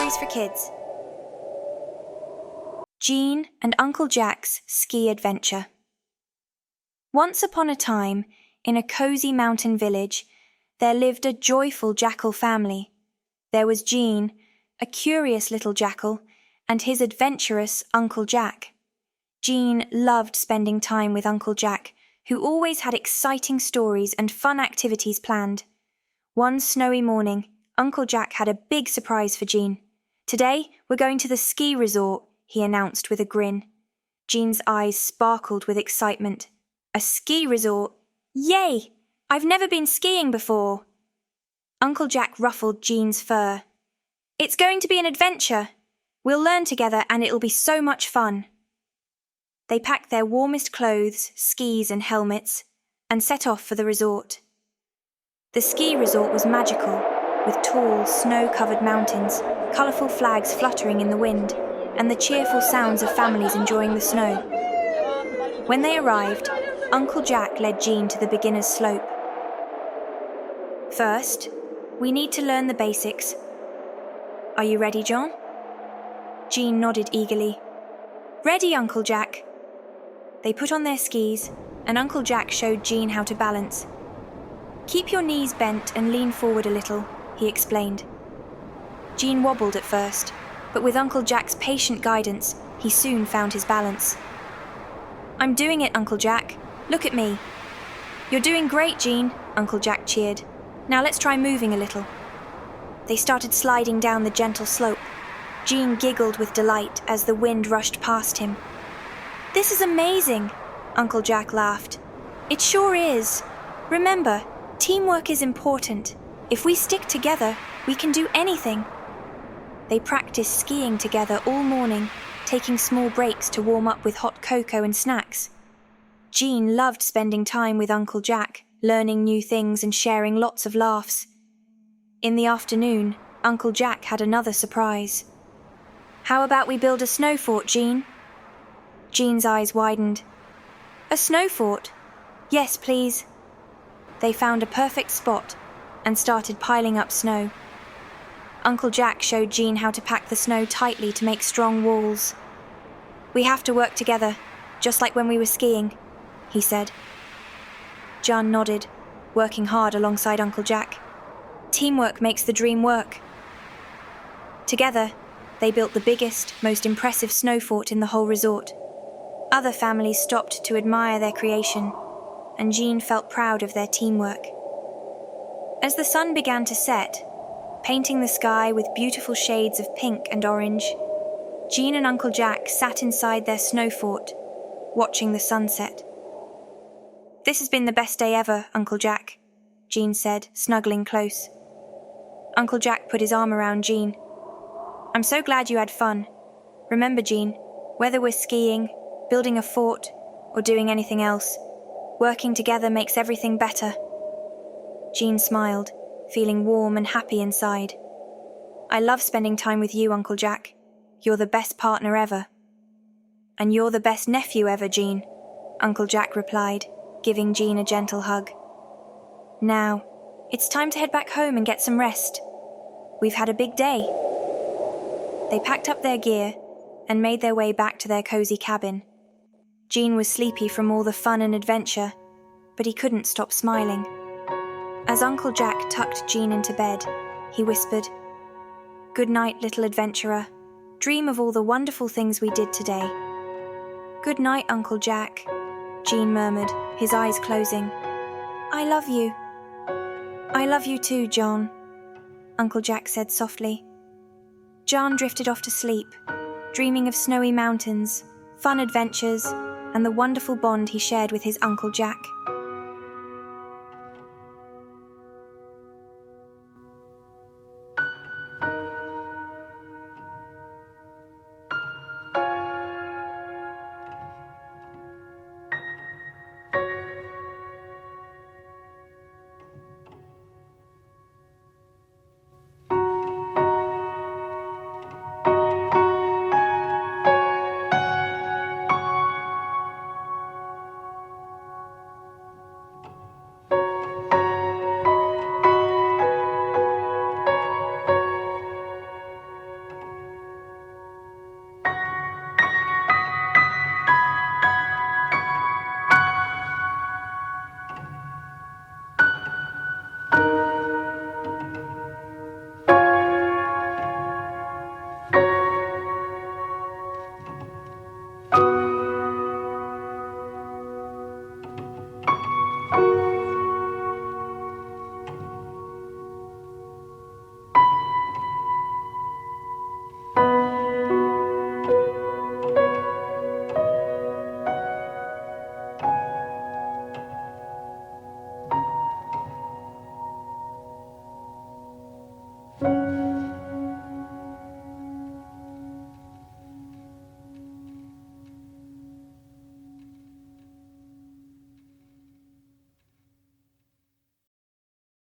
Stories for Kids. Jean and Uncle Jack's Ski Adventure. Once upon a time, in a cozy mountain village, there lived a joyful jackal family. There was Jean, a curious little jackal, and his adventurous Uncle Jack. Jean loved spending time with Uncle Jack, who always had exciting stories and fun activities planned. One snowy morning, Uncle Jack had a big surprise for Jean. "Today, we're going to the ski resort," he announced with a grin. Jean's eyes sparkled with excitement. "A ski resort? Yay! I've never been skiing before." Uncle Jack ruffled Jean's fur. "It's going to be an adventure. We'll learn together and it'll be so much fun." They packed their warmest clothes, skis and helmets, and set off for the resort. The ski resort was magical, with tall, snow-covered mountains, colourful flags fluttering in the wind, and the cheerful sounds of families enjoying the snow. When they arrived, Uncle Jack led Jean to the beginner's slope. "First, we need to learn the basics. Are you ready, John?" Jean nodded eagerly. "Ready, Uncle Jack." They put on their skis, and Uncle Jack showed Jean how to balance. "Keep your knees bent and lean forward a little," he explained. Jean wobbled at first, but with Uncle Jack's patient guidance, he soon found his balance. "I'm doing it, Uncle Jack. Look at me." "You're doing great, Jean," Uncle Jack cheered. "Now let's try moving a little." They started sliding down the gentle slope. Jean giggled with delight as the wind rushed past him. "This is amazing," Uncle Jack laughed. "It sure is. Remember, teamwork is important. If we stick together, we can do anything." They practiced skiing together all morning, taking small breaks to warm up with hot cocoa and snacks. Jean loved spending time with Uncle Jack, learning new things and sharing lots of laughs. In the afternoon, Uncle Jack had another surprise. "How about we build a snow fort, Jean?" Jean's eyes widened. "A snow fort? Yes, please." They found a perfect spot and started piling up snow. Uncle Jack showed Jean how to pack the snow tightly to make strong walls. "We have to work together, just like when we were skiing," he said. John nodded, working hard alongside Uncle Jack. Teamwork makes the dream work. Together, they built the biggest, most impressive snow fort in the whole resort. Other families stopped to admire their creation, and Jean felt proud of their teamwork. As the sun began to set, painting the sky with beautiful shades of pink and orange, Jean and Uncle Jack sat inside their snow fort, watching the sunset. "This has been the best day ever, Uncle Jack," Jean said, snuggling close. Uncle Jack put his arm around Jean. "I'm so glad you had fun. Remember, Jean, whether we're skiing, building a fort, or doing anything else, working together makes everything better." Jean smiled, feeling warm and happy inside. "I love spending time with you, Uncle Jack. You're the best partner ever." "And you're the best nephew ever, Jean," Uncle Jack replied, giving Jean a gentle hug. "Now, it's time to head back home and get some rest. We've had a big day." They packed up their gear and made their way back to their cozy cabin. Jean was sleepy from all the fun and adventure, but he couldn't stop smiling. As Uncle Jack tucked Jean into bed, he whispered, "Good night, little adventurer. Dream of all the wonderful things we did today." "Good night, Uncle Jack," Jean murmured, his eyes closing. "I love you." "I love you too, John," Uncle Jack said softly. John drifted off to sleep, dreaming of snowy mountains, fun adventures, and the wonderful bond he shared with his Uncle Jack.